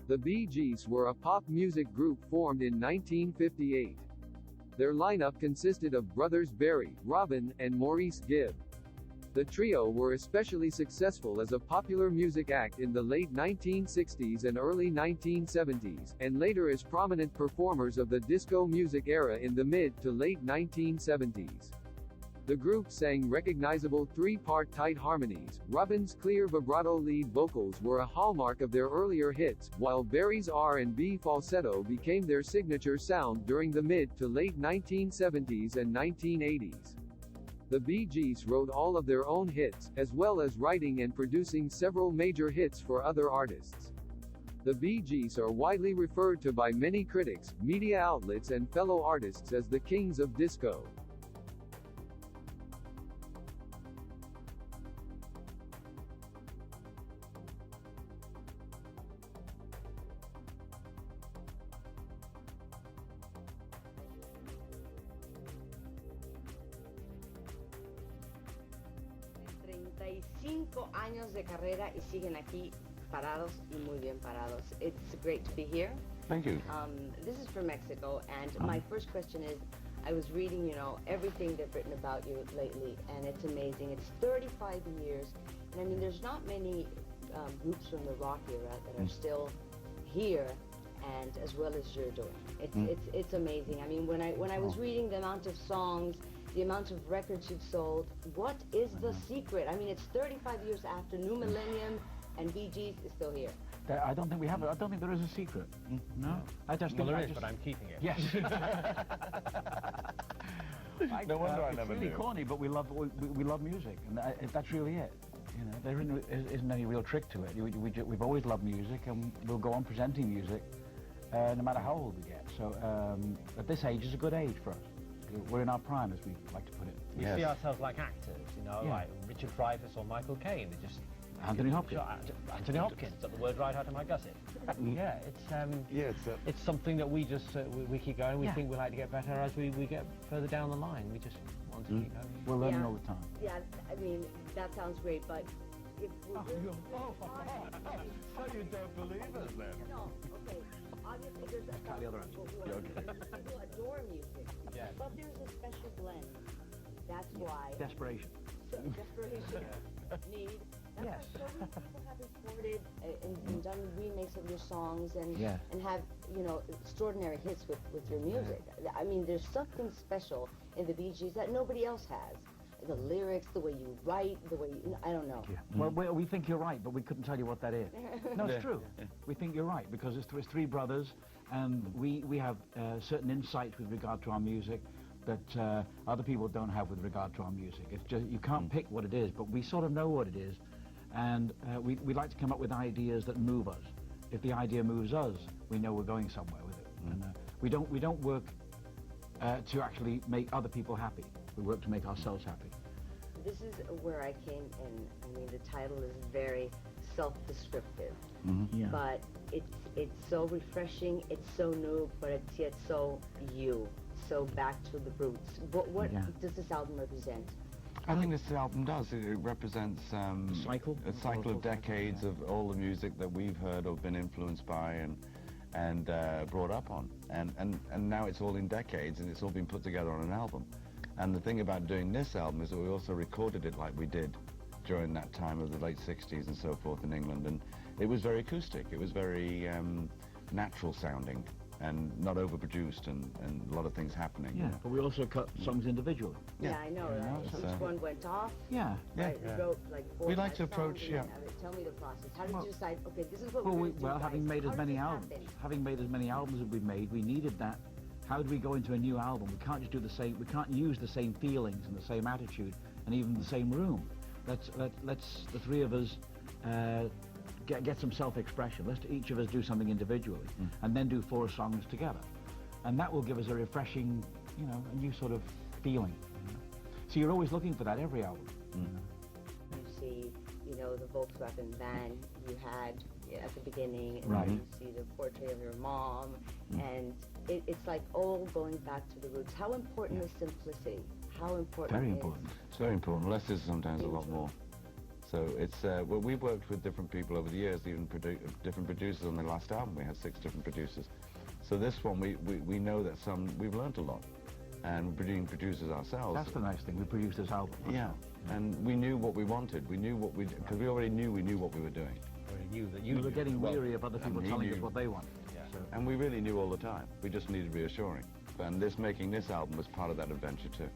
The Bee Gees were a pop music group formed in 1958. Their lineup consisted of brothers Barry, Robin, and Maurice Gibb. The trio were especially successful as a popular music act in the late 1960s and early 1970s, and later as prominent performers of the disco music era in the mid to late 1970s. The group sang recognizable three-part tight harmonies. Robin's clear vibrato lead vocals were a hallmark of their earlier hits, while Barry's R&B falsetto became their signature sound during the mid to late 1970s and 1980s. The Bee Gees wrote all of their own hits, as well as writing and producing several major hits for other artists. The Bee Gees are widely referred to by many critics, media outlets and fellow artists as the kings of disco. Años de carrera y siguen aquí parados y muy bien parados. It's great to be here. Thank you. This is from Mexico, and my first question is, I was reading, you know, everything they've written about you lately, and it's amazing. It's 35 years, and I mean, there's not many groups from the rock era that are still here, and as well as you're doing. It's amazing. I mean, when I was reading the amount of songs, the amount of records you've sold, what is the secret? I mean, it's 35 years after New Millennium, and Bee Gees is still here. I don't think we have it. I don't think there is a secret. No, I just well, think there is, but I'm keeping it. Yes. No wonder I it's never really knew. corny, but we love music, and that's really it. You know, there isn't any real trick to it. We've always loved music, and we'll go on presenting music, no matter how old we get. So at this age is a good age for us. We're in our prime, as we like to put it. We see ourselves like actors, you know, like Richard Dreyfuss or Michael Caine. They just Anthony Hopkins. Anthony Hopkins, got the word right out of my gusset. It's something that we just we keep going. We think we like to get better as we get further down the line. We just want to keep going. We're learning all the time. Yeah, I mean, that sounds great, but if we So you don't believe us then? No, okay. Obviously, there's a the other end. people adore music, but there's a special blend. That's why. Desperation. Desperation. Need. That's why so many people have recorded and done remakes of your songs and have, you know, extraordinary hits with your music. I mean, there's something special in the Bee Gees that nobody else has. The lyrics, the way you write, the way you, I don't know. Well, we think you're right, but we couldn't tell you what that is. No, it's true. We think you're right because it's three brothers, and we have certain insights with regard to our music that other people don't have with regard to our music. It's just you can't pick what it is, but we sort of know what it is, and we like to come up with ideas that move us. If the idea moves us, we know we're going somewhere with it. And we don't work to actually make other people happy. We work to make ourselves happy. This is where I came in. I mean, the title is very self-descriptive, but it's so refreshing, it's so new, but it's yet so you, so back to the roots. What does this album represent? I think this album does. It represents a cycle of decades of all the music that we've heard or been influenced by and brought up on. And now it's all in decades, and it's all been put together on an album. And the thing about doing this album is that we also recorded it like we did during that time of the late 60s and so forth in England. And it was very acoustic. It was very natural sounding and not overproduced and a lot of things happening. Yeah, but we also cut songs individually. Yeah, I know, right? Each one went off. Yeah. Right, we wrote like 4 We like to approach, Tell me the process. How did you decide, okay, this is what well, we're going to do, well, having made as many albums as we've made, we needed that. How do we go into a new album? We can't just do the same. We can't use the same feelings and the same attitude and even the same room. Let's the three of us get some self-expression. Let's each of us do something individually, and then do 4 songs together, and that will give us a refreshing, you know, a new sort of feeling. You know? So you're always looking for that every album. You see, you know, the Volkswagen van you had at the beginning, and you see the portrait of your mom, and it's like all going back to the roots. How important is simplicity? How important? Very important. It's very important. Less is sometimes a lot more. So it's, well, we've worked with different people over the years, even different producers. On the last album we had 6 different producers. So this one, we know that we've learned a lot. And we're being producers ourselves. That's the nice thing, we produced this album. Yeah, and we knew what we wanted. We knew what because we already knew what we were doing. We knew that We were getting weary of other people telling us what they wanted. Yeah. So. And we really knew all the time. We just needed reassuring. And making this album was part of that adventure too.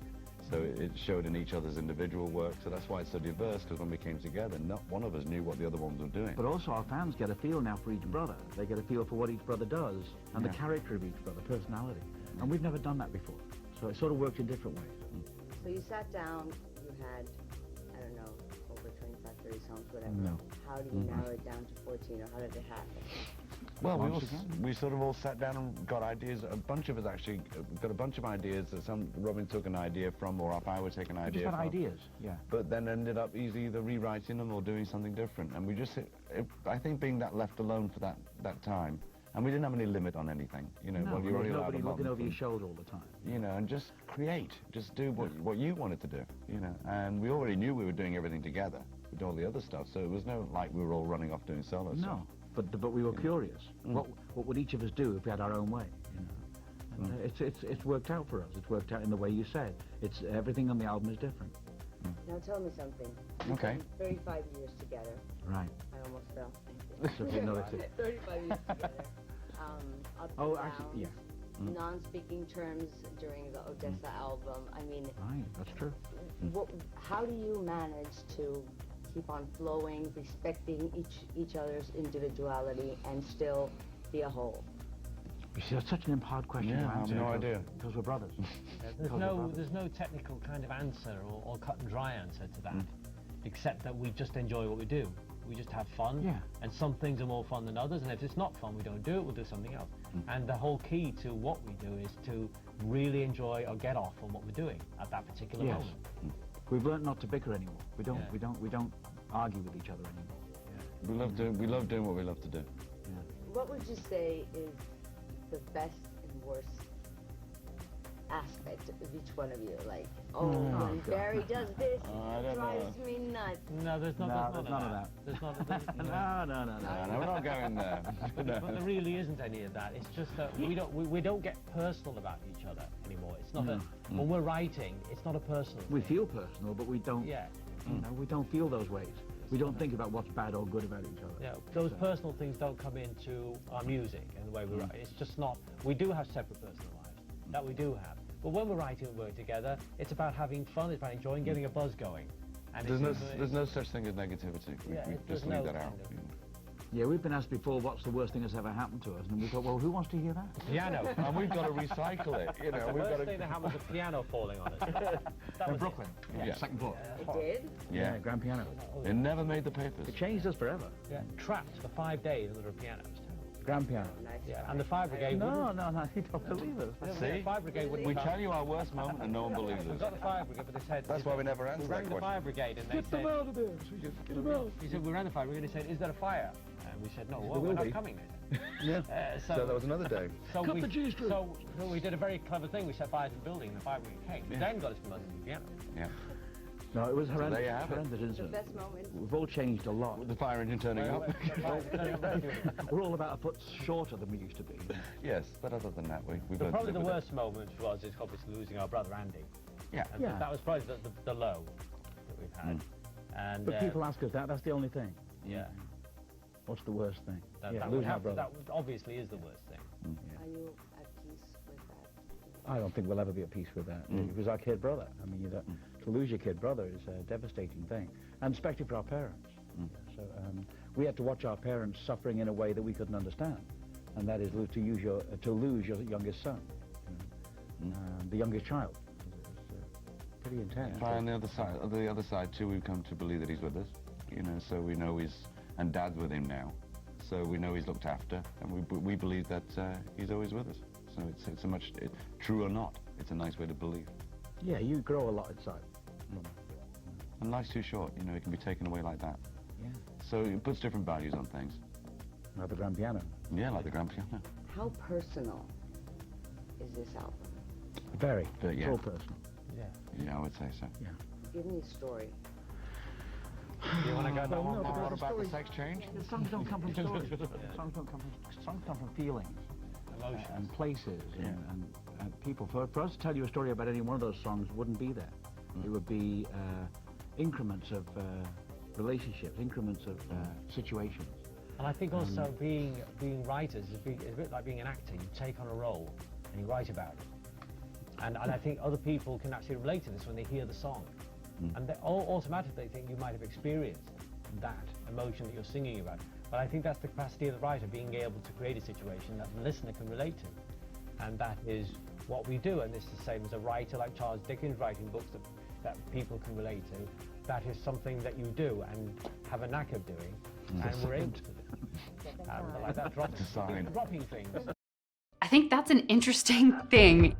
So it showed in each other's individual work. So that's why it's so diverse, because when we came together, not one of us knew what the other ones were doing. But also our fans get a feel now for each brother. They get a feel for what each brother does and the character of each brother, personality. And we've never done that before. So it sort of worked in different ways. So you sat down, you had, I don't know, over 25, 30 songs, whatever. No. How do you narrow it down to 14, or how did it happen? Well, we sort of all sat down and got ideas. A bunch of us actually got a bunch of ideas. Robin took an idea from, or I would take an idea Just had from. ideas, yeah. But then ended up either rewriting them or doing something different. And we just, I think being that left alone for that time, and we didn't have any limit on anything. You know, No, well, you're only allowed nobody a looking month over your and, shoulder all the time. you know, and just create, just do what you wanted to do, you know. And we already knew we were doing everything together with all the other stuff, so it was no like we were all running off doing solos. No, but we were curious. What would each of us do if we had our own way? You know? And it's worked out for us. It's worked out in the way you said. It's everything on the album is different. Now tell me something. Okay. 35 years together. Right. I almost fell. It's okay, no, it's it. 35 years together. Up and Oh, downs, actually, yeah. non-speaking terms during the Odessa album. I mean, Right, that's true. how do you manage to keep on flowing, respecting each other's individuality, and still be a whole? You see, that's such an hard question Yeah, to I have answer. no because- idea. Because we're brothers. There's no technical kind of answer or cut and dry answer to that, except that we just enjoy what we do. We just have fun, Yeah. and some things are more fun than others, and if it's not fun, we don't do it, we'll do something else. And the whole key to what we do is to really enjoy or get off on what we're doing at that particular Yes. moment. We've learned not to bicker anymore. We don't. Yeah. We don't argue with each other anymore. We love doing what we love to do. What would you say is the best and worst aspect of each one of you? Like, when Barry does this, I it don't drives me nuts. No, there's none of that. There's No, no. No, we're not going there. But there really isn't any of that. It's just that we don't get personal about each other anymore. It's not that when we're writing, it's not a personal We thing. feel personal, but we don't. Yeah. You know, we don't feel those ways. We don't think about what's bad or good about each other. Yeah, those personal things don't come into our music and the way we write. It's just not. We do have separate personal lives. That we do have. But when we're writing and working together, it's about having fun. It's about enjoying, getting a buzz going. And There's no such thing as negativity. We there's just no leave that kind out. of- You know. Yeah, we've been asked before what's the worst thing that's ever happened to us, and we thought, well, who wants to hear that? Piano. And we've got to recycle it. You know, The we've got worst to. thing that happened was a piano falling on us. That was In Brooklyn, Yeah. second floor. It did? Yeah. Grand piano. It never made the papers. It changed us forever. Yeah, trapped for 5 days under a piano. It was terrible. Grand piano. Nice Yeah, try. and the fire brigade No, wouldn't. you don't believe us. See? The fire brigade wouldn't We come. tell you our worst moment and no one believes We us. got the fire brigade, but they said... That's why we never We answer rang that the question. fire brigade and they Get them said... out of there. Get them out. He said, we rang the fire brigade and they said, is there a fire? And we said, no, well, will we're not be. coming. Yeah. So So that was another day. So Cut we, the G string. so we did a very clever thing. We set fire to the building and the fire brigade came. We then got us from under the piano. Yeah. No, it was horrendous. there you have it. Horrendous The incident. best moment? We've all changed a lot. With the fire engine turning up. We're all about a foot shorter than we used to be. Yes, but other than that, we've So learned probably to the live with worst moment was is obviously losing our brother Andy. Yeah. And Yeah. that was probably the low that we've had. And But people ask us that. That's the only thing. yeah, What's the worst thing? that, Yeah, that would losing our have, brother. that obviously is the worst thing. Are you at peace with that? I don't think we'll ever be at peace with that. It was our kid brother. I mean, to lose your kid brother is a devastating thing, and especially for our parents. So we had to watch our parents suffering in a way that we couldn't understand, and that is to lose your youngest son, the youngest child. It's pretty intense. But on the other side too, we've come to believe that he's with us. You know, so we know and Dad's with him now, so we know he's looked after, and we believe that he's always with us. So it's a much, true or not, it's a nice way to believe. Yeah, you grow a lot inside. And life's too short, you know, it can be taken away like that. Yeah. So it puts different values on things. Like the grand piano. Yeah, like the grand piano. How personal is this album? Very. But It's yeah. all personal. Yeah. Yeah, I would say so. Yeah. Give me a story. You want to go down one no, more? What about the sex change? The songs don't come from stories. Songs come from feelings. Emotions. And places and people. For us to tell you a story about any one of those songs wouldn't be there. It would be increments of relationships, increments of situations. And I think also being writers is a bit like being an actor. You take on a role and you write about it. And I think other people can actually relate to this when they hear the song. And they all automatically think you might have experienced that emotion that you're singing about. But I think that's the capacity of the writer, being able to create a situation that the listener can relate to. And that is what we do. And this is the same as a writer like Charles Dickens writing books that people can relate to. That is something that you do and have a knack of doing. And we're able to do. And like that dropping things. I think that's an interesting thing.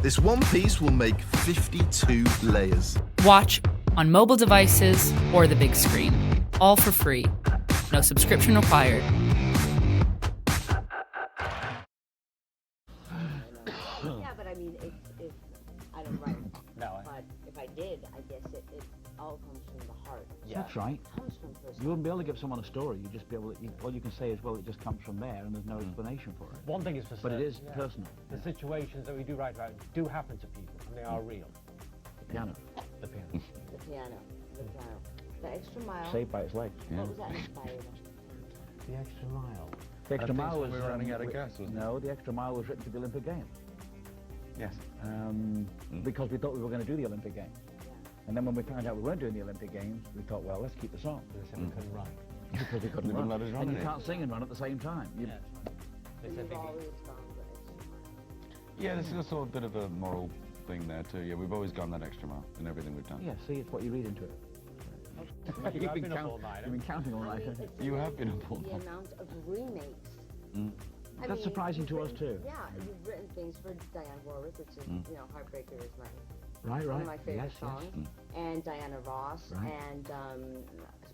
This one piece will make 52 layers. Watch on mobile devices or the big screen. All for free. No subscription required. Yeah, but I mean, if I don't write, No, but if I did, I guess it all comes from the heart. Yeah. That's right. It comes from personal. You wouldn't be able to give someone a story. You just be able to, all you can say is, well, it just comes from there, and there's no explanation for it. One thing is for But it certain, is personal. the situations that we do write about do happen to people, and they are real. The piano, The piano. The piano. The piano. The extra mile. saved by its legs. What was that inspired of? The extra mile. The extra mile was we were running out of gas, wasn't it? No, the extra mile was written for the Olympic Games. Yes. Because we thought we were going to do the Olympic Games. And then when we found out we weren't doing the Olympic Games, we thought, well, let's keep the song. They said we couldn't run. Because we couldn't They run. wouldn't let us run And you it. can't sing and run at the same time. They said You've they always gone the extra mile. Yeah, there's also a bit of a moral thing there too. Yeah, we've always gone that extra mile in everything we've done. Yeah, see, it's what you read into it. I've been up all night. You've been counting all I night. mean, it's You have amazing been up all the night. amount of remakes. I That's mean, surprising to you've us written- too. Yeah, you've written things for Diane Warwick, which is, you know, Heartbreaker is Right, one right. of my favorite Yes, songs. yes. And Diana Ross Right. and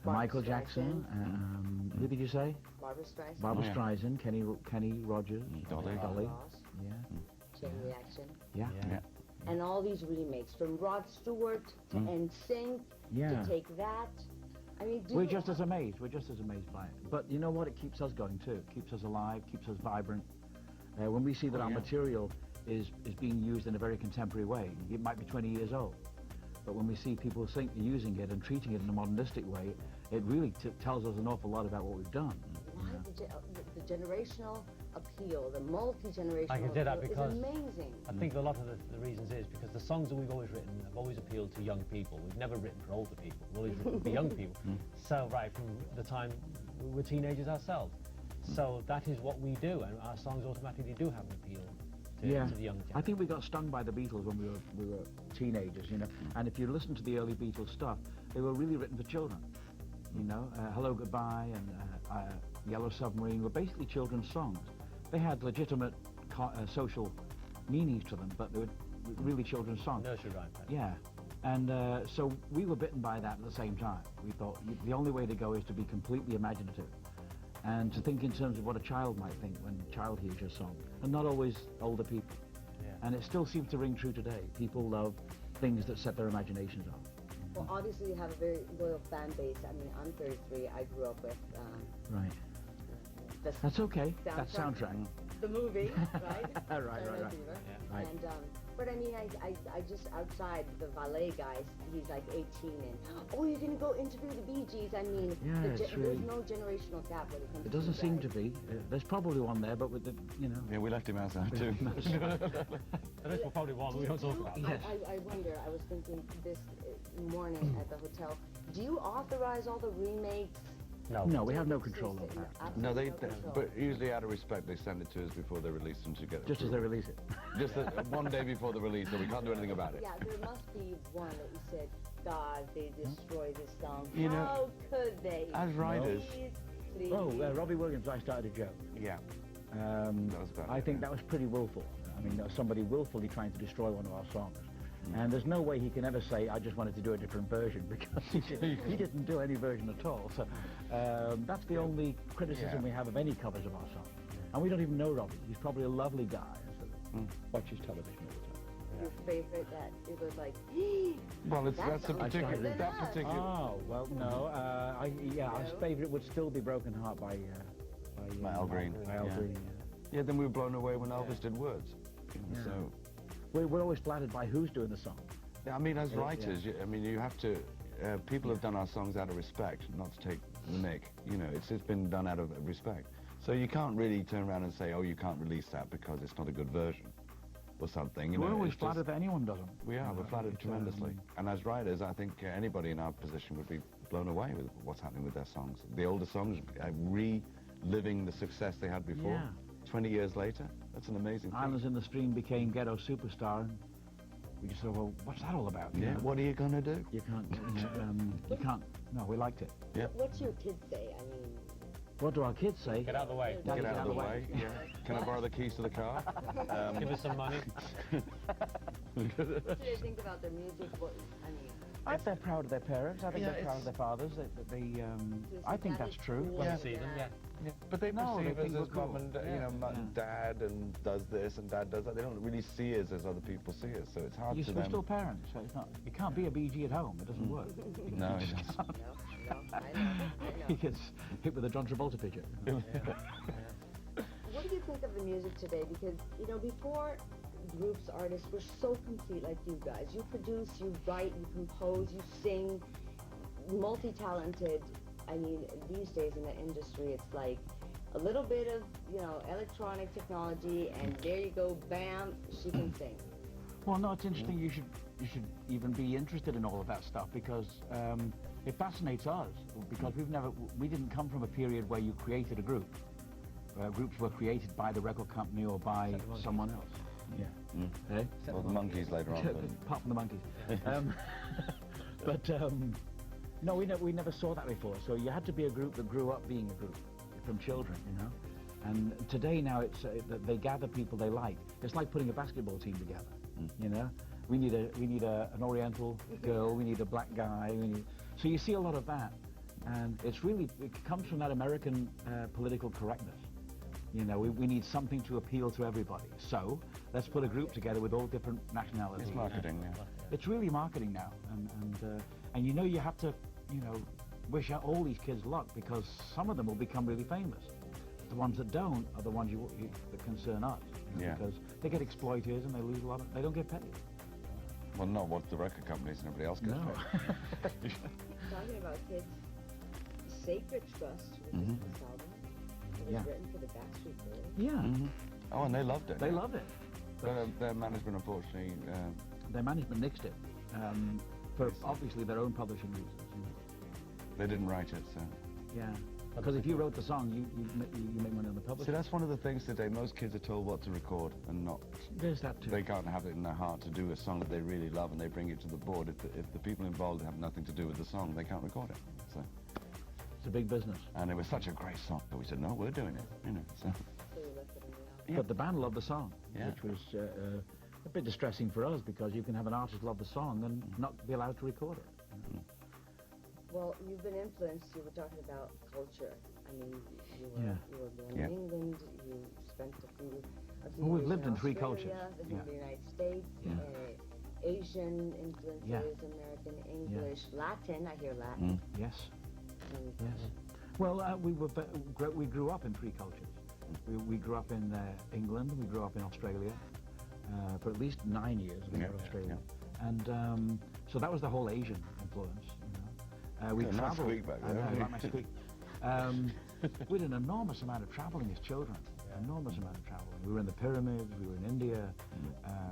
Michael Jackson. Who did you say? Barbra Streisand. Barbra Oh, yeah. Streisand, Kenny Rogers, Dolly. Diana Ross, Yeah, Chain Reaction. yeah, Yeah. And all these remakes, from Rod Stewart to NSYNC yeah. to Take That. I mean, We're just as amazed. We're just as amazed by it. But you know what? It keeps us going too. It keeps us alive. Keeps us vibrant. When we see that our material is being used in a very contemporary way, it might be 20 years old, but when we see people using it and treating it in a modernistic way, it really tells us an awful lot about what we've done. Why the generational appeal, the multi-generational I can say that appeal because is amazing. I think a lot of the reasons is because the songs that we've always written have always appealed to young people. We've never written for older people. We've always written for young people. So right from the time we were teenagers ourselves. So that is what we do, and our songs automatically do have an appeal to the young generation. I think we got stung by the Beatles when we were teenagers, you know. And if you listen to the early Beatles stuff, they were really written for children. You know, Hello Goodbye and Yellow Submarine were basically children's songs. They had legitimate social meanings to them, but they were really children's songs. Nursery rhyme. Yeah. And so we were bitten by that at the same time. We thought the only way to go is to be completely imaginative and to think in terms of what a child might think when a child hears your song, and not always older people. Yeah. And it still seems to ring true today. People love things that set their imaginations off. Well, obviously you have a very loyal fan base. I mean, I'm 33. I grew up with Right. the That's okay. That soundtrack. the movie, right? Right. Yeah. And but I mean, I just outside the valet guys, he's like 18, and oh, you're gonna go interview the Bee Gees. I mean, Yeah, it's there's really- no generational gap when it comes. It doesn't to seem guys. to be. There's probably one there, but with the, you know. Yeah, we left him outside too. And this will probably one we don't talk about. Yes. I wonder. I was thinking this morning at the hotel. Do you authorize all the remakes? No, we have no control over that. No, Absolutely they control. but usually out of respect, they send it to us before they release them to get it. Just as they approved. release it. Just one day before the release, so we can't do anything about it. Yeah, there must be one that you said, God, they destroyed this song. You know, How could they? as writers- Please, Oh, please. Robbie Williams, I started a joke. Yeah. That was about I it, think yeah. that was pretty willful. I mean, somebody willfully trying to destroy one of our songs. And there's no way he can ever say, I just wanted to do a different version, because he didn't do any version at all. So that's the only criticism we have of any covers of our songs. And we don't even know Robbie. He's probably a lovely guy. So watches television all the time. your favorite that it was like, Well, that's a sounds particular, better than that us. particular. Oh, well, no. Our favourite would still be Broken Heart by Al Green. Al Yeah. Green, Yeah, then we were blown away when Elvis did words. Yeah. So, We're always flattered by who's doing the song. yeah, I mean, as Yeah. writers, I mean, you have to. People have done our songs out of respect, not to take the mick. You know, it's been done out of respect. So you can't really turn around and say, oh, you can't release that because it's not a good version, or something. You We're know, always it's flattered that anyone does them. We are. We're flattered tremendously. And as writers, I think anybody in our position would be blown away with what's happening with their songs. The older songs, reliving the success they had before. Yeah. 20 years later, that's an amazing thing. Islands in the Stream became Ghetto Superstar. And we just thought, well, what's that all about? Yeah. What are you going to do? You can't, you can't. No, we liked it. Yeah. What's your kids say? I mean, What do our kids say? Get out of the way. Daddy, Get out of the way. Yeah. Can I borrow the keys to the car? Give us some money. what do they think about their music? What, I mean, I think they're proud of their parents. I think Yeah, they're proud of their fathers. I think that's true. cool. When Yeah. you see them, yeah. Yeah. But they No, they perceive think us we're as mum cool. and Yeah. dad and does this and dad does that. They don't really see us as other people see us, so it's hard We're to them. still parents, so it's not. You can't be a BG at home. It doesn't work. No, it doesn't. no, I know. He gets hit with a John Travolta picture. What do you think of the music today? Because, you know, before groups, artists were so complete like you guys. You produce, you write, you compose, you sing, multi-talented. I mean, these days in the industry, it's like a little bit of, you know, electronic technology, and there you go, bam, she can sing. Well, no, it's interesting. You should even be interested in all of that stuff because it fascinates us. Because we didn't come from a period where you created a group. Groups were created by the record company or by someone else. Yeah. Eh? Well, the monkeys later on. Apart from the monkeys. No, we never saw that before. So you had to be a group that grew up being a group from children, you know. And today now it's they gather people they like. It's like putting a basketball team together, you know. We need an Oriental girl. We need a black guy. So you see a lot of that, and it comes from that American political correctness. You know, we need something to appeal to everybody. So let's put a group together with all different nationalities. It's marketing, yeah. It's really marketing now, and you know you have to, you know, wish out all these kids luck because some of them will become really famous. The ones that don't are the ones that concern us. You know, Yeah. Because they get exploited and they lose a lot. They don't get paid. Well, not what the record companies and everybody else gets paid. Talking about kids, Sacred Trust was this album. It was written for the Backstreet Boys. Yeah. Oh, and they loved it. They loved it. Their management, unfortunately, Their management nixed it for obviously their own publishing reasons. You know. they didn't write it, so. Yeah. Because if you wrote the song, you make money on the See, publishing. that's one of the things today. Most kids are told what to record and not. There's that too. They can't have it in their heart to do a song that they really love and they bring it to the board. If the people involved have nothing to do with the song, they can't record it. So. It's a big business. And it was such a great song, but we said, no, we're doing it, you know, so. So we left it in the album. Yeah. But the band loved the song, Yeah. which was a bit distressing for us because you can have an artist love the song and not be allowed to record it. Well, you've been influenced. You were talking about culture. I mean, you were born Yeah. in England. You spent a few Well, we've years lived in three Australia, cultures. then Yeah. in the United States. Yeah. Asian influences, Yeah. American English, Latin. I hear Latin. Yes. And, Yes. Well, we grew up in three cultures. We grew up in England. We grew up in Australia for at least 9 years. We were in Australia, and so that was the whole Asian influence. You know, we Got a nice traveled. squeak back I there, know, haven't like my squeak. We did an enormous amount of traveling as children. Enormous amount of traveling. We were in the pyramids. We were in India.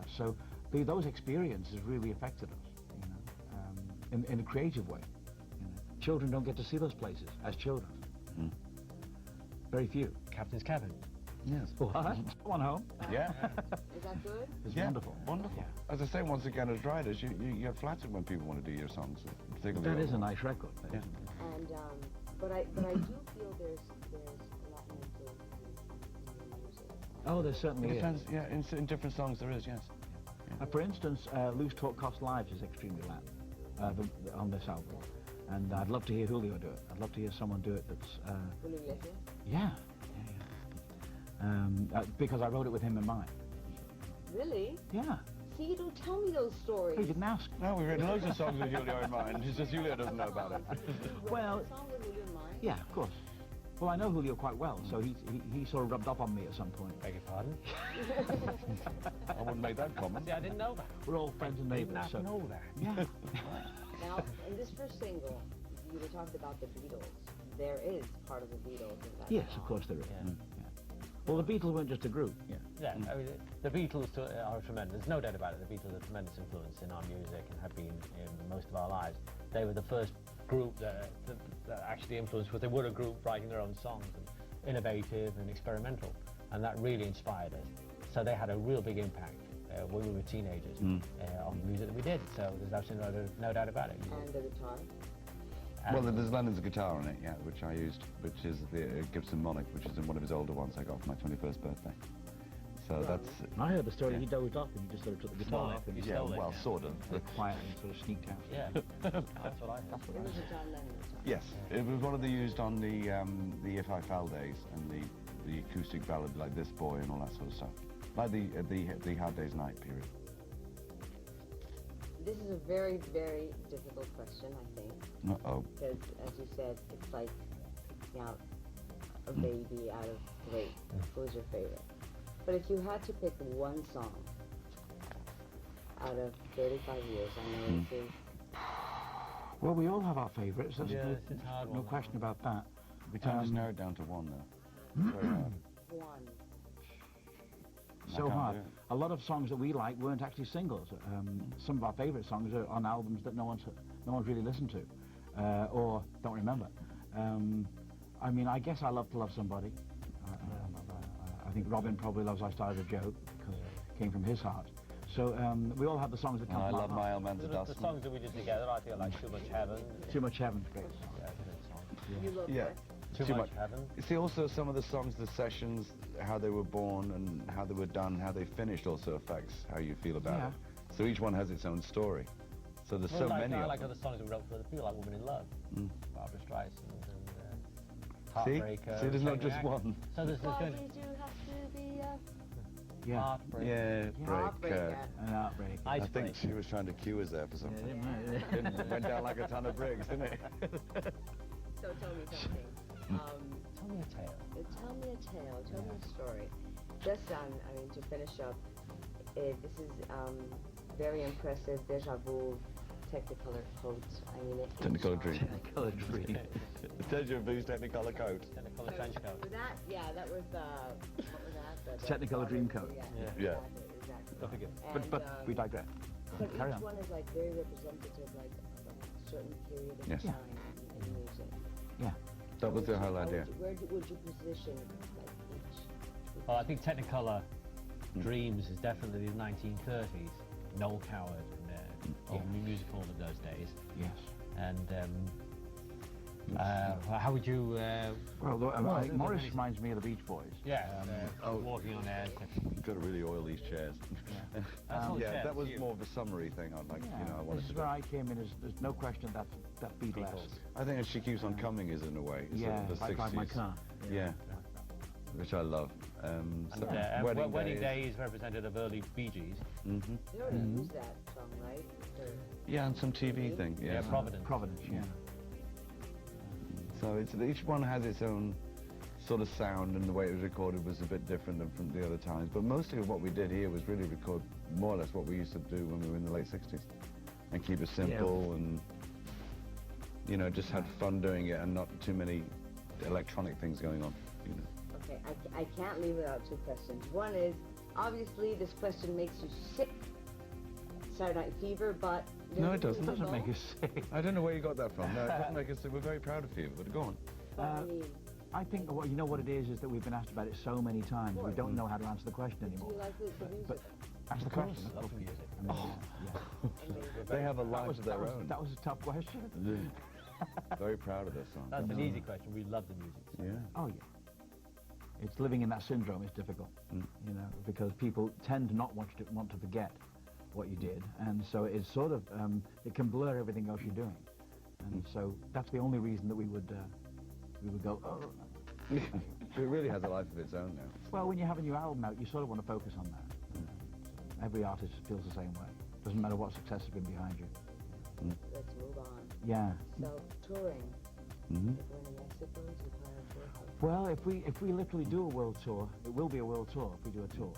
So those experiences really affected us. You know, in a creative way. You know, children don't get to see those places as children. Very few. Captain's cabin. Yes. What? One home. Yeah. is that good? It's Yeah. wonderful. Wonderful. Yeah. As I say, once again, as writers, you're flattered when people want to do your songs. That is a nice record. Yeah. And but I do feel there's a lot more influence in the music. Oh, there It certainly is. depends, yeah, in different songs there is, yes. For instance, Loose Talk Cost Lives is extremely Latin on this album. And I'd love to hear Julio do it. I'd love to hear someone do it that's... Julio Iglesias? Yeah. Because I wrote it with him in mind. Really? Yeah. See, you don't tell me those stories. You didn't ask. No, we've written loads of songs with Julio in mind. It's just Julio doesn't know about it. Well, A song with Julio in mind? yeah, of course. Well, I know Julio quite well, so he sort of rubbed up on me at some point. Beg your pardon? I wouldn't make that comment. See, I didn't know that. We're all friends and neighbours, I so... didn't know that. Yeah. Now, in this first single, you were talking about the Beatles. There is part of the Beatles in that Yes, song. of course there is. Yeah. Well, the Beatles weren't just a group. Yeah. Yeah, I mean, the Beatles are tremendous. There's no doubt about it. The Beatles are a tremendous influence in our music and have been in most of our lives. They were the first group that actually influenced, because they were a group writing their own songs, and innovative and experimental, and that really inspired us. So they had a real big impact when we were teenagers on the music that we did. So there's absolutely no doubt about it. And the guitar. Well, there's Lennon's guitar on it, yeah, which I used, which is the Gibson Monarch, which is in one of his older ones I got for my 21st birthday. So that's... I heard the story, Yeah. he dozed off and he just sort of took the guitar Stole it. off and He Yeah, stole it, well, yeah. sort of. quietly sort of sneaked out. Yeah, that's what I heard. It was a John Lennon guitar. Yes, it was one of the used on the If I Fell days and the acoustic ballad like This Boy and all that sort of stuff. Like the Hard Day's Night period. This is a very, very difficult question, I think. Uh-oh. Because, as you said, it's like, you know, a baby out of three. Who's your favorite? But if you had to pick one song out of 35 years, I know this is... Well, we all have our favourites. That's Yeah, no, it's a hard no one, question about that. We can't just narrow it down to one, though. It's very hard. one. So can't hard. do it. A lot of songs that we like weren't actually singles. Some of our favourite songs are on albums that no one's really listened to, or don't remember. I mean, I guess I love to love somebody. I think Robin probably loves I Started a Joke because it came from his heart. So we all have the songs that come And I from our love heart. My Old Man's a The Dustman. songs that we did together, I feel like Too Much Heaven. Too Much Heaven, great song. Yeah, good song. You love Yeah. what? Too much heaven. You see, also some of the songs, the sessions, how they were born and how they were done, how they finished also affects how you feel about Yeah. it. So each one has its own story. So there's so many I of like them. other songs that we wrote for other people, like Woman in Love, Barbra Streisand, and See? Heartbreaker. See, there's not just Chain Reaction. one. So there's Why going did you have to be a Yeah. Heartbreaker. Yeah, heartbreaker? An Heartbreak. I Ice think Break. she was trying to cue us there for something. Went down like a ton of bricks, didn't it? So tell me something. Tell me a tale. Tell me a tale. Tell me a story. Just I mean, to finish up, this is very impressive. Deja vu, Technicolor coats. I mean, it. Technicolor Dream. Technicolor Dream. Deja vu's Technicolor coat. Technicolor trench coat. Was that? Yeah, that was what was that? Technicolor Dream coat. Yeah. Yeah. Exactly. Don't forget. But we digress. But Carry each on. one is like very representative, like of a certain period of Yes. time in music. Yeah. That was the whole idea. Where would you position like each? Well, I think Technicolor Dreams is definitely the 1930s. Noel Coward and music hall of those days. Yes. And how would you? Well, I think there's Maurice many- reminds me of the Beach Boys. Yeah, walking on air. You've got to really oil these chairs. That's all Yeah, chairs, that was you. more of a summary thing. I'd like, Yeah, you know, I wanted this to is do. where I came in. There's no question that Beatles. I think She Keeps On Coming is in a way. It's Yeah, sort of the like 60s. my car. Yeah. Which I love. And Wedding Wedding Days. Days representative early Bee Gees. Mm-hmm. They already used that song, right? Yeah, and some TV thing. Yeah, Yeah. Providence. Providence, yeah. So each one has its own sort of sound, and the way it was recorded was a bit different than from the other times. But mostly what we did here was really record more or less what we used to do when we were in the late 60s, and keep it simple and, you know, just had fun doing it and not too many electronic things going on. You know. Okay, I can't leave without two questions. One is, obviously this question makes you sick. Saturday Night Fever, but... No, it doesn't. It doesn't make us sick. I don't know where you got that from. No, it doesn't make us. We're very proud of you. But go on. But I mean, I think you know what it is that we've been asked about it so many times. We don't know how to answer the question do anymore. you like the music? But answer the question. Love the music. I mean, yeah. They have a That life was, of their that, was, own. that was a tough question. Very proud of this song. That's an easy question. We love the music. Yeah. Oh yeah. It's living in that syndrome is difficult, you know, because people tend to not want to forget what you did, and so it's sort of it can blur everything else you're doing, and so that's the only reason that we would go. Oh. It really has a life of its own now. Well, when you have a new album out, you sort of want to focus on that, Every artist feels the same way. Doesn't matter what success has been behind you. Let's move on. Yeah. So, touring. Mm-hmm. If we're in Mexico, you plan a tour? Well, if we literally do a world tour, it will be a world tour if we do a tour.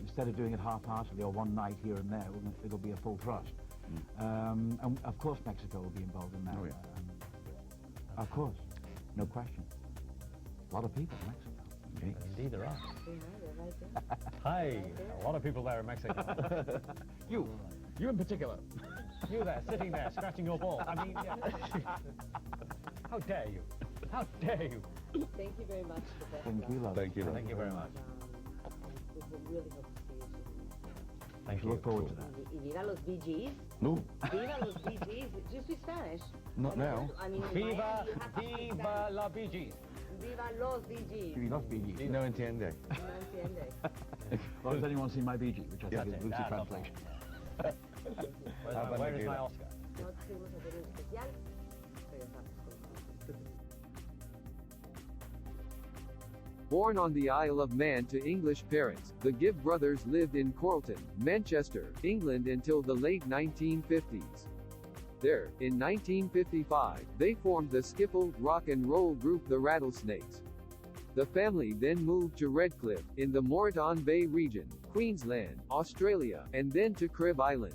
Instead of doing it half-heartedly or one night here and there, it'll be a full thrust. And of course Mexico will be involved in that. Oh, yeah. Of course, no question. A lot of people in Mexico. Okay. Indeed there are. Yeah, they're right there. Hi, a lot of people there in Mexico. You in particular. You there, sitting there, scratching your ball. I mean, yeah. How dare you? How dare you? Thank you very much for that. Thank you, love. Thank you. Thank you very much. We really hope to see you soon. Thank I you. look forward to that. Y viva los Bee Gees. No, Viva los Bee Gees. Do you speak Spanish? not now. I mean, in Viva, Miami, you have to speak viva Spanish. la Bee Gees. Viva los Bee Gees. You love Bee Gees. No entiende. No entiende. Or has anyone seen my Bee Gees, which I think That's is it. loosely Ah, lovely. translation. Where is my Oscar? Nosotros fuimos a hacer un especial. Regresamos con más. Born on the Isle of Man to English parents, the Gibb brothers lived in Chorlton, Manchester, England until the late 1950s. There, in 1955, they formed the skiffle rock and roll group the Rattlesnakes. The family then moved to Redcliffe, in the Moreton Bay region, Queensland, Australia, and then to Crib Island.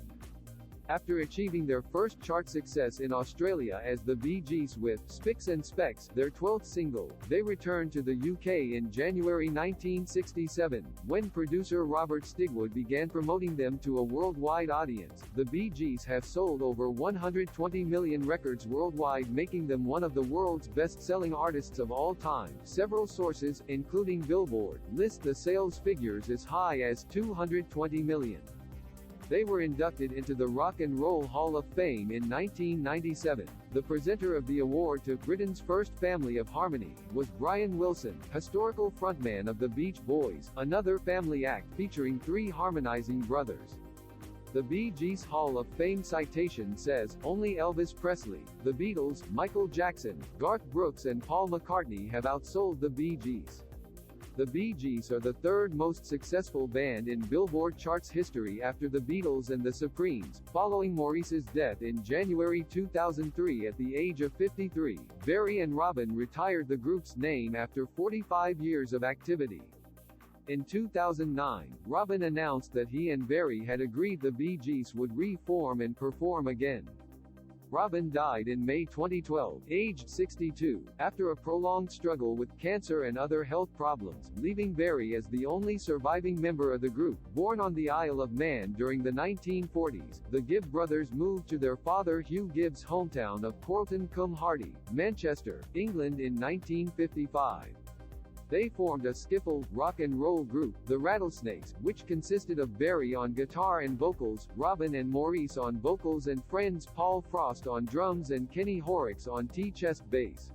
After achieving their first chart success in Australia as the Bee Gees with Spicks and Specks, their 12th single, they returned to the UK in January 1967, when producer Robert Stigwood began promoting them to a worldwide audience. The Bee Gees have sold over 120 million records worldwide, making them one of the world's best-selling artists of all time. Several sources, including Billboard, list the sales figures as high as 220 million. They were inducted into the Rock and Roll Hall of Fame in 1997. The presenter of the award to Britain's first family of harmony was Brian Wilson, historical frontman of the Beach Boys, another family act featuring three harmonizing brothers. The Bee Gees Hall of Fame citation says, only Elvis Presley, the Beatles, Michael Jackson, Garth Brooks and Paul McCartney have outsold the Bee Gees. The Bee Gees are the third most successful band in Billboard charts history after the Beatles and the Supremes. Following Maurice's death in January 2003 at the age of 53, Barry and Robin retired the group's name after 45 years of activity. In 2009, Robin announced that he and Barry had agreed the Bee Gees would re-form and perform again. Robin died in May 2012, aged 62, after a prolonged struggle with cancer and other health problems, leaving Barry as the only surviving member of the group. Born on the Isle of Man during the 1940s, the Gibb brothers moved to their father Hugh Gibb's hometown of Chorlton-cum-Hardy, Manchester, England in 1955. They formed a skiffle, rock and roll group, the Rattlesnakes, which consisted of Barry on guitar and vocals, Robin and Maurice on vocals and friends Paul Frost on drums and Kenny Horrocks on T-chest bass.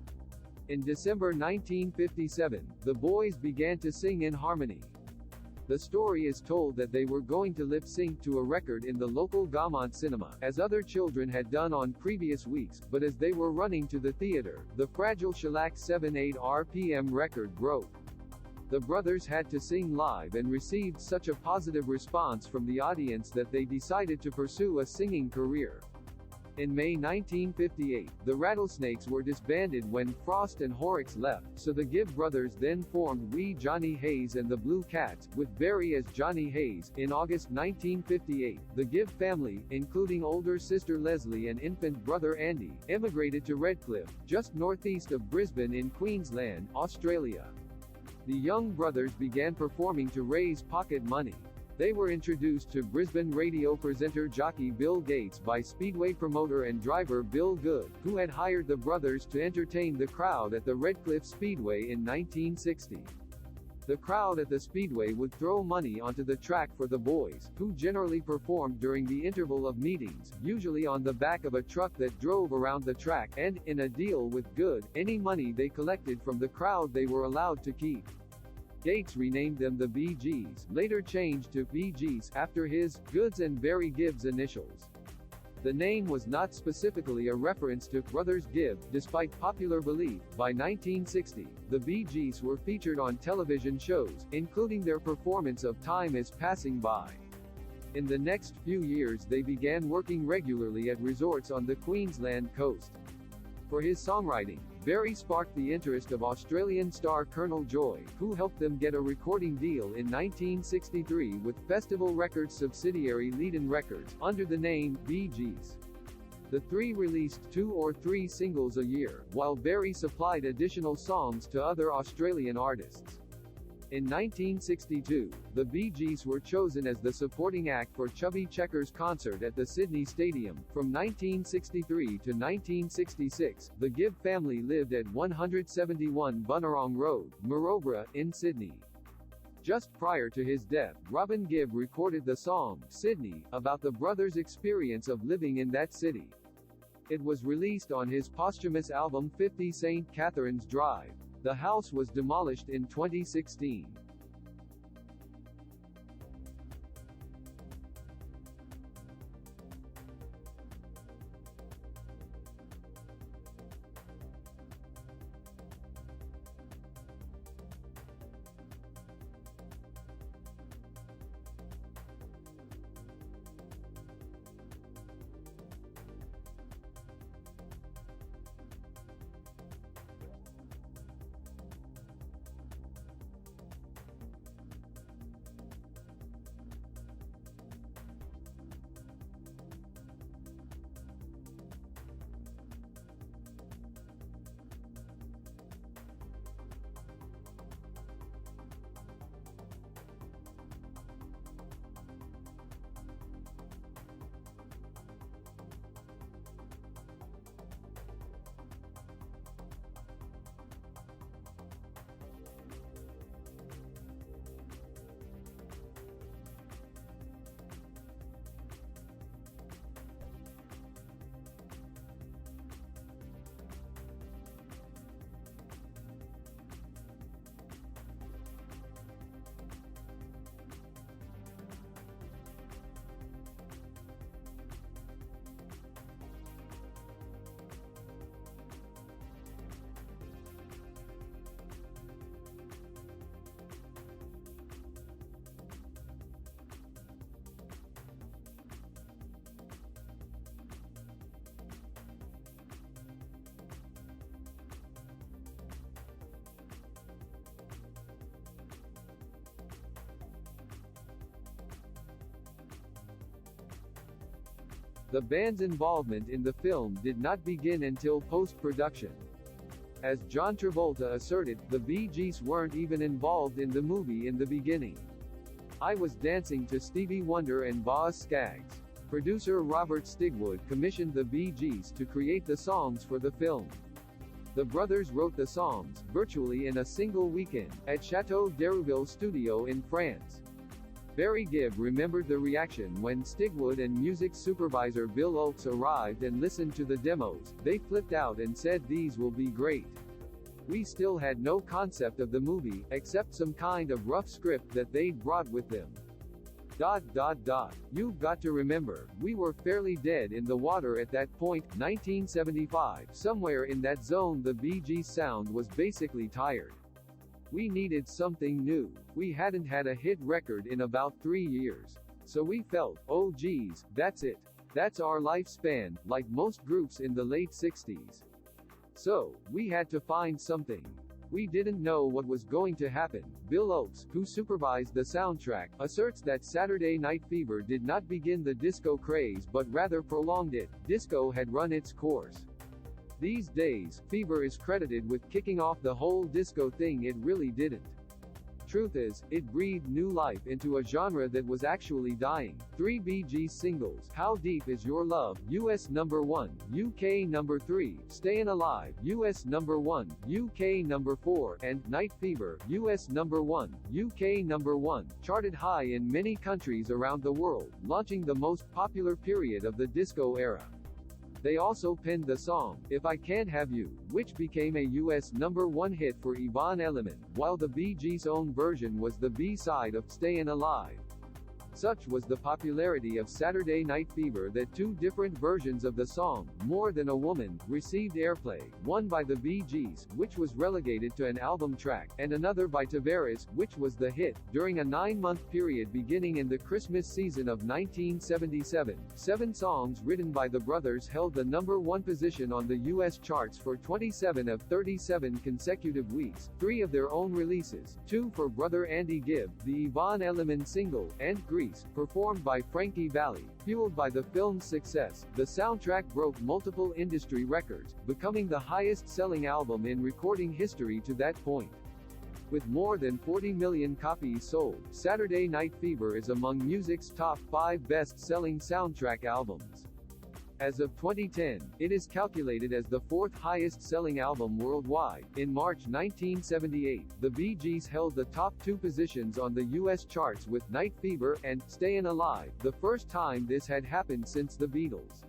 In December 1957, the boys began to sing in harmony. The story is told that they were going to lip-sync to a record in the local Gaumont cinema, as other children had done on previous weeks, but as they were running to the theater, the fragile shellac 7/8 RPM record broke. The brothers had to sing live and received such a positive response from the audience that they decided to pursue a singing career. In May 1958, the Rattlesnakes were disbanded when Frost and Horrocks left, so the Gibb brothers then formed Wee Johnny Hayes and the Blue Cats, with Barry as Johnny Hayes. In August 1958, the Gibb family, including older sister Leslie and infant brother Andy, emigrated to Redcliffe, just northeast of Brisbane in Queensland, Australia. The young brothers began performing to raise pocket money. They were introduced to Brisbane radio presenter jockey Bill Gates by Speedway promoter and driver Bill Good, who had hired the brothers to entertain the crowd at the Redcliffe Speedway in 1960. The crowd at the Speedway would throw money onto the track for the boys, who generally performed during the interval of meetings, usually on the back of a truck that drove around the track, and, in a deal with Good, any money they collected from the crowd they were allowed to keep. Gates renamed them the Bee Gees, later changed to Bee Gees, after his, Good's and Barry Gibb's initials. The name was not specifically a reference to Brothers Gibb, despite popular belief. By 1960, the Bee Gees were featured on television shows, including their performance of Time Is Passing By. In the next few years they began working regularly at resorts on the Queensland coast. For his songwriting, Barry sparked the interest of Australian star Colonel Joy, who helped them get a recording deal in 1963 with Festival Records subsidiary Leadon Records, under the name Bee Gees. The three released 2 or 3 singles a year, while Barry supplied additional songs to other Australian artists. In 1962, the Bee Gees were chosen as the supporting act for Chubby Checker's concert at the Sydney Stadium. From 1963 to 1966, the Gibb family lived at 171 Bunurong Road, Maroubra, in Sydney. Just prior to his death, Robin Gibb recorded the song, Sydney, about the brothers' experience of living in that city. It was released on his posthumous album 50 St. Catherine's Drive. The house was demolished in 2016. The band's involvement in the film did not begin until post-production. As John Travolta asserted, the Bee Gees weren't even involved in the movie in the beginning. I was dancing to Stevie Wonder and Boz Scaggs. Producer Robert Stigwood commissioned the Bee Gees to create the songs for the film. The brothers wrote the songs, virtually in a single weekend, at Chateau d'Hérouville studio in France. Barry Gibb remembered the reaction when Stigwood and music supervisor Bill Oakes arrived and listened to the demos. They flipped out and said these will be great. We still had no concept of the movie, except some kind of rough script that they'd brought with them. ... You've got to remember, we were fairly dead in the water at that point, 1975, somewhere in that zone the Bee Gees sound was basically tired. We needed something new. We hadn't had a hit record in about 3 years. So we felt, oh geez, that's it. That's our lifespan, like most groups in the late 60s. So, we had to find something. We didn't know what was going to happen. Bill Oakes, who supervised the soundtrack, asserts that Saturday Night Fever did not begin the disco craze but rather prolonged it. Disco had run its course. These days, Fever is credited with kicking off the whole disco thing. It really didn't. Truth is, it breathed new life into a genre that was actually dying. 3 Bee Gees singles: How Deep Is Your Love, US number 1, UK number 3, Stayin' Alive, US number 1, UK number 4, and Night Fever, US number 1, UK number 1, charted high in many countries around the world, launching the most popular period of the disco era. They also penned the song, If I Can't Have You, which became a US number 1 hit for Yvonne Elliman, while the Bee Gees' own version was the B-side of Stayin' Alive. Such was the popularity of Saturday Night Fever that two different versions of the song, More Than a Woman, received airplay, one by the Bee Gees, which was relegated to an album track, and another by Tavares, which was the hit. During a 9-month period beginning in the Christmas season of 1977, 7 songs written by the brothers held the #1 position on the U.S. charts for 27 of 37 consecutive weeks, 3 of their own releases, 2 for brother Andy Gibb, the Yvonne Elliman single, and Grease, performed by Frankie Valli. Fueled by the film's success, the soundtrack broke multiple industry records, becoming the highest-selling album in recording history to that point. With more than 40 million copies sold, Saturday Night Fever is among music's top 5 best-selling soundtrack albums. As of 2010, it is calculated as the 4th highest-selling album worldwide. In March 1978, the Bee Gees held the top 2 positions on the U.S. charts with Night Fever and Stayin' Alive, the first time this had happened since the Beatles.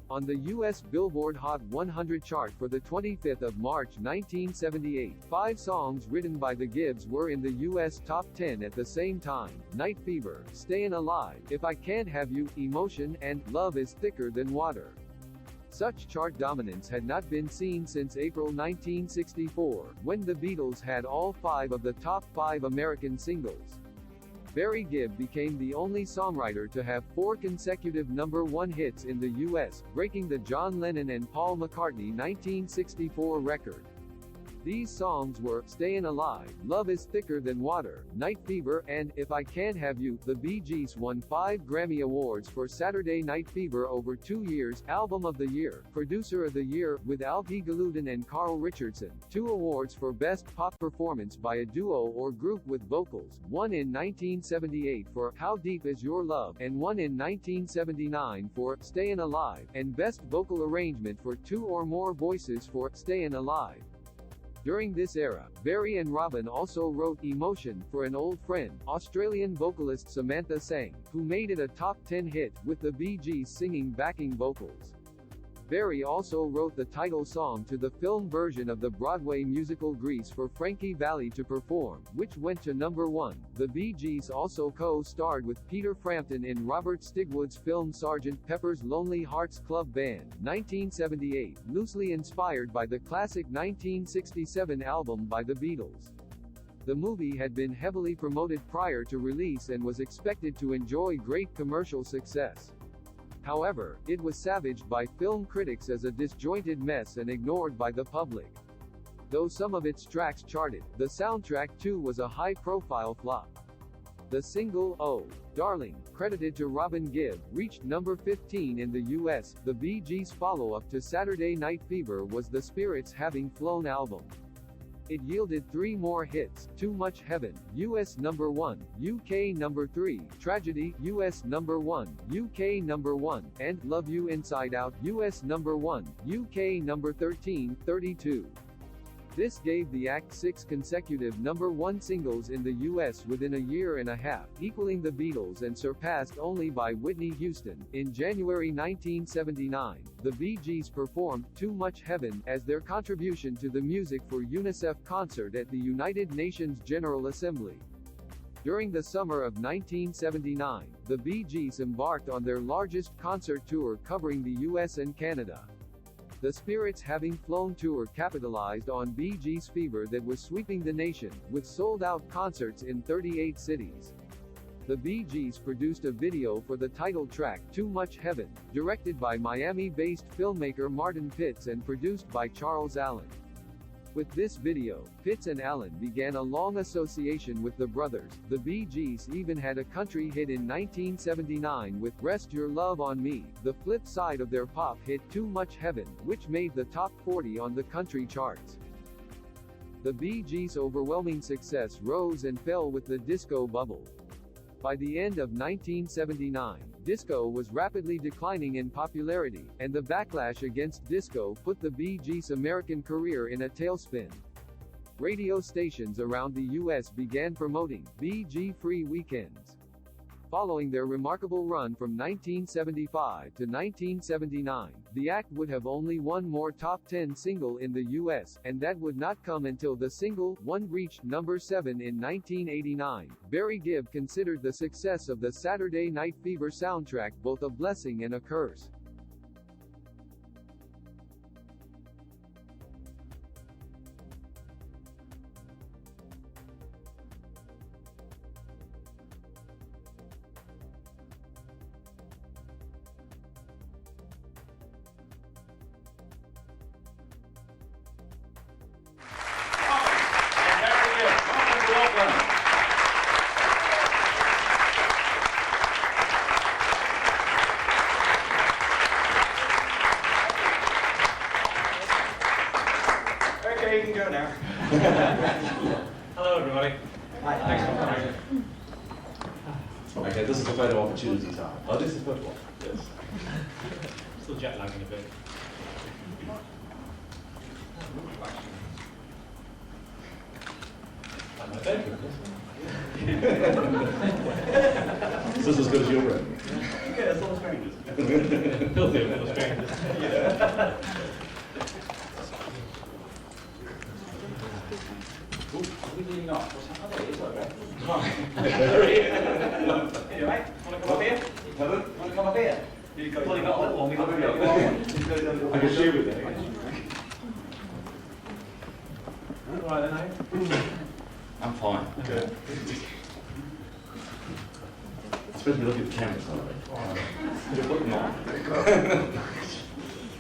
On the U.S. Billboard Hot 100 chart for the 25th of March 1978, 5 songs written by the Gibbs were in the U.S. top 10 at the same time: Night Fever, Stayin' Alive, If I Can't Have You, Emotion, and Love Is Thicker Than Water. Such chart dominance had not been seen since April 1964, when the Beatles had all 5 of the top 5 American singles. Barry Gibb became the only songwriter to have 4 consecutive #1 hits in the U.S., breaking the John Lennon and Paul McCartney 1964 record. These songs were Stayin' Alive, Love Is Thicker Than Water, Night Fever, and If I Can't Have You. The Bee Gees won 5 Grammy Awards for Saturday Night Fever over 2 years: Album of the Year, Producer of the Year, with Alfie Galudin and Carl Richardson, 2 awards for Best Pop Performance by a Duo or Group with Vocals, one in 1978 for How Deep Is Your Love, and one in 1979 for Stayin' Alive, and Best Vocal Arrangement for 2 or more voices for Stayin' Alive. During this era, Barry and Robin also wrote Emotion for an old friend, Australian vocalist Samantha Sang, who made it a top 10 hit, with the Bee Gees singing backing vocals. Barry also wrote the title song to the film version of the Broadway musical Grease for Frankie Valli to perform, which went to #1. The Bee Gees also co-starred with Peter Frampton in Robert Stigwood's film Sgt. Pepper's Lonely Hearts Club Band, 1978, loosely inspired by the classic 1967 album by the Beatles. The movie had been heavily promoted prior to release and was expected to enjoy great commercial success. However, it was savaged by film critics as a disjointed mess and ignored by the public. Though some of its tracks charted, the soundtrack too was a high-profile flop. The single, Oh, Darling, credited to Robin Gibb, reached number 15 in the U.S. The Bee Gees' follow-up to Saturday Night Fever was the Spirits Having Flown album. It yielded 3 more hits: Too Much Heaven, US #1, UK #3, Tragedy, US #1, UK #1, and Love You Inside Out, US #1, UK #13, 32. This gave the act 6 consecutive #1 singles in the U.S. within a year and a half, equaling the Beatles and surpassed only by Whitney Houston. In January 1979, the Bee Gees performed Too Much Heaven as their contribution to the Music for UNICEF concert at the United Nations General Assembly. During the summer of 1979, the Bee Gees embarked on their largest concert tour covering the U.S. and Canada. The Spirits Having Flown tour capitalized on Bee Gees fever that was sweeping the nation, with sold-out concerts in 38 cities. The Bee Gees produced a video for the title track, Too Much Heaven, directed by Miami-based filmmaker Martin Pitts and produced by Charles Allen. With this video, Pitts and Allen began a long association with the brothers. The Bee Gees even had a country hit in 1979 with Rest Your Love on Me, the flip side of their pop hit Too Much Heaven, which made the top 40 on the country charts. The Bee Gees' overwhelming success rose and fell with the disco bubble. By the end of 1979, disco was rapidly declining in popularity, and the backlash against disco put the Bee Gees' American career in a tailspin. Radio stations around the U.S. began promoting Bee Gee free weekends. Following their remarkable run from 1975 to 1979, the act would have only one more top 10 single in the US, and that would not come until the single, One, reached number 7 in 1989. Barry Gibb considered the success of the Saturday Night Fever soundtrack both a blessing and a curse. Okay, you can go now. Hello, everybody. Hi. Thanks for coming. Okay, this is the photo opportunity time. Oh, this is photo op. Yes. Still jet lagging a bit. And my bedroom. Is this as good as your room? Yeah, it's all strangers. Filthy little strangers. Yeah. Ooh, are we leaning off? What's happening? Oh, there he is, okay. Hey, mate, want to come up here? Pardon? Want to come up here? Well, you got a little one, we got a big one. I can share with you. All right, then, eh? I'm fine. Good. Especially looking at the camera, sorry. You're looking on.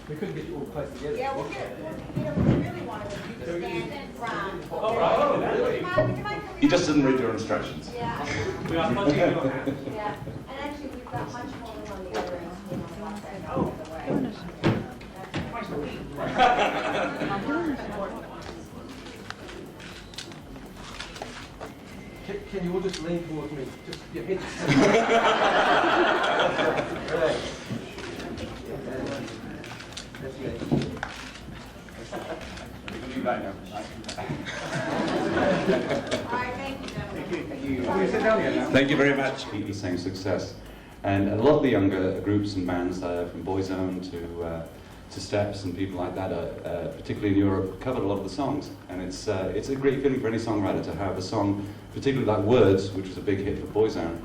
We couldn't get you all close together. Yeah, we really wanted to stand in front. All right. Oh, really? You just didn't read your instructions. Yeah. We are punching in your hand. Yeah. And actually, we've got much more room on the other end. Oh. Can you all just lean forward to me? Just your head. Relax. That's good. You can be back now. All right, thank you, gentlemen. Thank you. Oh, you sit down here now. Thank you very much. The same success. And a lot of the younger groups and bands, from Boyzone to Steps and people like that, particularly in Europe, covered a lot of the songs. And it's a great feeling for any songwriter to have a song, particularly like Words, which was a big hit for Boyzone.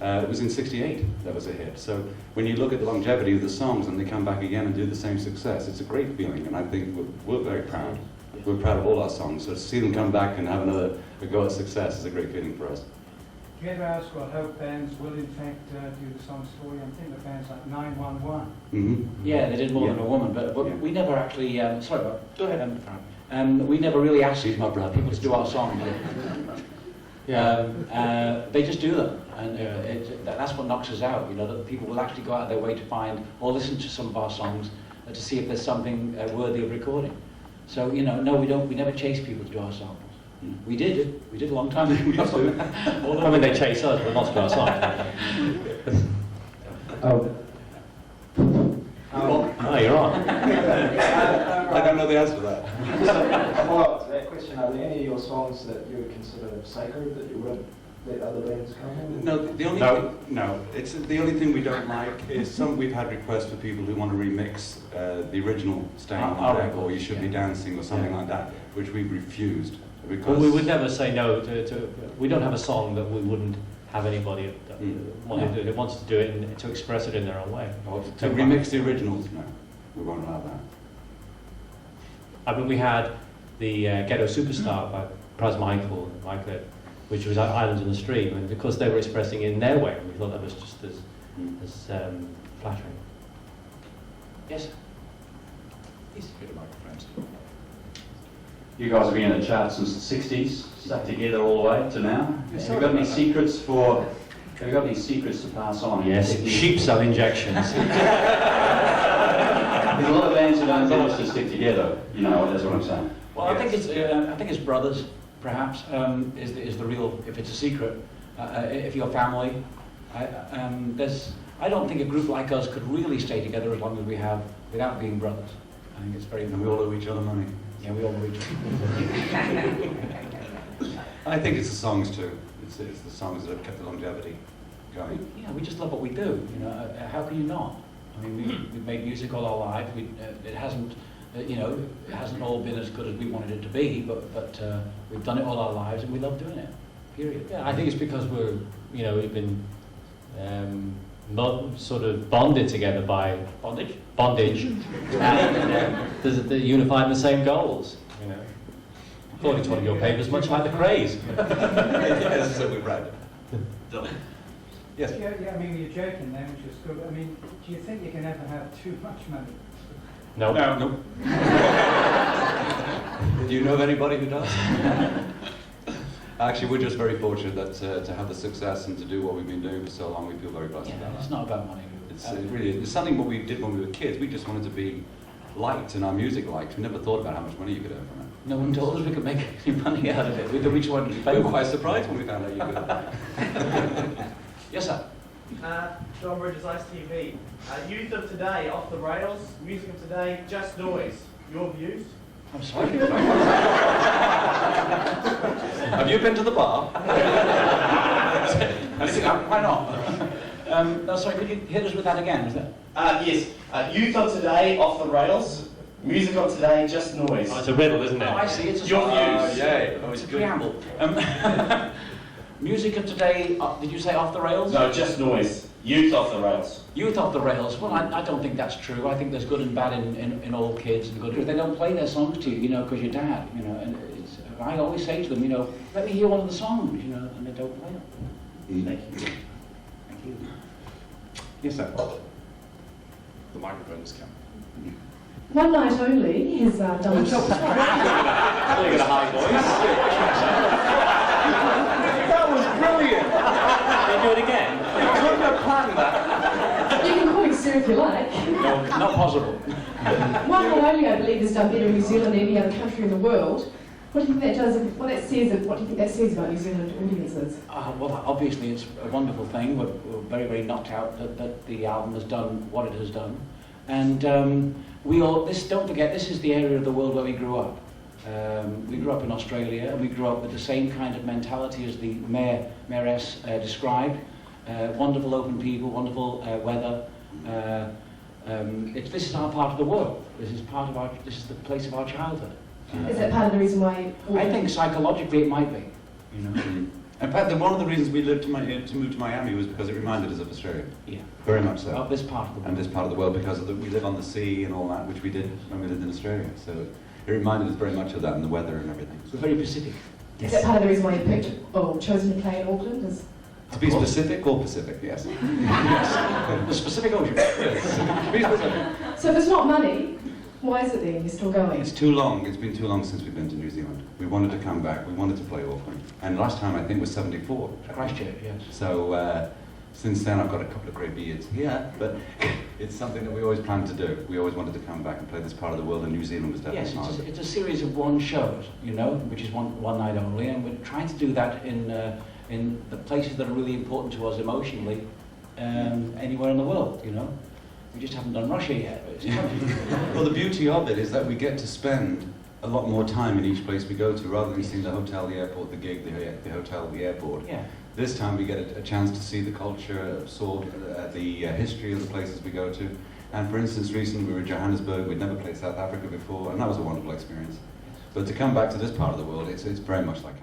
It was in '68 that was a hit. So when you look at the longevity of the songs and they come back again and do the same success, it's a great feeling. And I think we're very proud. We're proud of all our songs. So to see them come back and have another go at success is a great feeling for us. Do you ever ask or hope bands will in fact do the song Story? I'm thinking of bands like 911. Mm-hmm. Yeah, they did More Than a Woman, but Yeah. we never actually, sorry, Bob. Go ahead. We never really asked people to do our song. They just do them, and that's what knocks us out. You know, that people will actually go out of their way to find or listen to some of our songs to see if there's something worthy of recording. So you know, no, we don't. We never chase people to do our songs. We did a long time ago. I mean, they chase us, but not to do our songs. Oh, you're on. I don't know the answer to that. A follow-up to that question, are there any of your songs that you would consider sacred that you wouldn't let other bands come in? No, the only thing, no, it's the only thing we don't like is we've had requests for people who want to remix the original Staying on Deck or You Should Be Dancing or something like that, which we've refused. Because Well, we would never say no to. We don't have a song that we wouldn't have anybody that wants to do it and to express it in their own way. Or to remix the originals, no, we won't allow that. I mean, we had the Ghetto Superstar by Pras Michael, which was Islands in the Stream, and because they were expressing it in their way, we thought that was just as flattering. Yes? Please, go to microphones. You guys have been in the charts since the 60s, stuck together all the way to now. Have you got any secrets to pass on? Yes, sheep cell injections. There's a lot of bands that don't manage to stick together, you know, that's what I'm saying. Well, I think it's brothers, perhaps, is the real, if it's a secret. If you're family, I don't think a group like us could really stay together as long as we have, without being brothers. I think it's very. And we all owe each other money. Yeah, we all know each other. I think it's the songs too. It's the songs that have kept the longevity. going. Yeah, we just love what we do. You know, how can you not? I mean, we've made music all our lives. It hasn't, you know, it hasn't all been as good as we wanted it to be, but we've done it all our lives, and we love doing it. Period. Yeah, I think it's because we're, you know, we've been sort of bonded together by bondage, and they're unified in the same goals. You know, according to one of your papers, much like the craze. Yes, so we read. Dolly. Yes. Yeah, I mean, you're joking there, which is good. I mean, do you think you can ever have too much money? No. No. Do you know of anybody who does? Actually, we're just very fortunate that to have the success and to do what we've been doing for so long. We feel very blessed about it's not about money. It's something what we did when we were kids. We just wanted to be liked and our music liked. We never thought about how much money you could earn from it. No one told us we could make any money out of it. We just wanted to be We were quite surprised when we found out you could. Yes, sir. John Bridges, Ice TV. Youth of today, off the rails. Music of today, just noise. Your views? I'm sorry. Have you been to the bar? Why not? No, sorry, could you hit us with that again? Was that? Yes. Youth of today, off the rails. Music of today, just noise. Oh, it's a riddle, isn't it? Oh, I see. It's a your views. It's a preamble. Music of today, did you say off the rails? No, just noise. Youth off the rails. Youth off the rails. Well, I don't think that's true. I think there's good and bad in all kids and good. They don't play their songs to you, you know, because you're dad, you know. And I always say to them, you know, let me hear one of the songs, you know, and they don't play it. Thank you. Thank you. Yes, sir. The microphone's coming. One Night Only has done a You got a high voice. That was brilliant! Can you do it again? You couldn't have planned that. You can call me Sue if you like. No, not possible. One Night Only, I believe, has done better in New Zealand than any other country in the world. What do you think that does? What do you think that says about New Zealand audiences? Well, obviously it's a wonderful thing. We're very, very knocked out that the album has done what it has done. And we all, don't forget, this is the area of the world where we grew up. We grew up in Australia, and we grew up with the same kind of mentality as the mayoress described. Wonderful open people, wonderful weather. This is our part of the world. This is the place of our childhood. Is that part of the reason why? I think psychologically it might be. You know. In fact, one of the reasons we lived to move to Miami was because it reminded us of Australia. Yeah. Very much so. Of this part of the world. And this part of the world, because we live on the sea and all that, which we did when we lived in Australia. So it reminded us very much of that and the weather and everything. We're very Pacific. Is that part of the reason why you picked or chosen to play in Auckland? To be specific or Pacific, yes. Yes. The Pacific Ocean. Yes. To be specific. So if it's not money, why is it there? You're still going? It's too long. It's been too long since we've been to New Zealand. We wanted to come back. We wanted to play Auckland. And last time, I think, was 74. Christchurch, yes. So since then, I've got a couple of grey beards here, but it's something that we always planned to do. We always wanted to come back and play this part of the world, and New Zealand was definitely Yes, it's a series of one shows, you know, which is one night only, and we're trying to do that in the places that are really important to us emotionally, anywhere in the world, you know. We just haven't done Russia yet, but it's coming. Well, the beauty of it is that we get to spend a lot more time in each place we go to, rather than seeing the hotel, the airport, the gig, the hotel, the airport. Yeah. This time we get a chance to see the culture, absorb the history of the places we go to. And for instance, recently we were in Johannesburg. We'd never played South Africa before, and that was a wonderful experience. But to come back to this part of the world, it's very much like